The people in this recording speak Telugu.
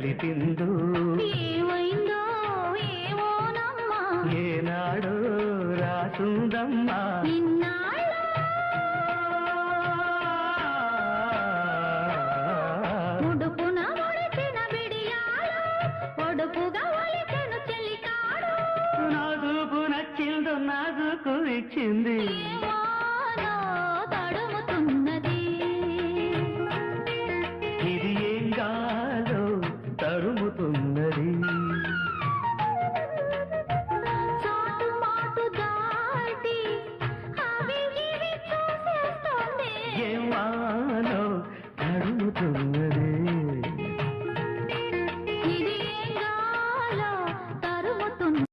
కలిపిందో ఏమైందో ఏమోనమ్మా ఏనాడో రాసుందమ్మా ఇన్నాళ్ళ ఉడుపున ఒడిచిన బిడియాలు ఒడుపుగా ఒలిచెను చెలికాడు నాజుకు నచ్చిందో నాజుకు ఇచ్చింది ఏమో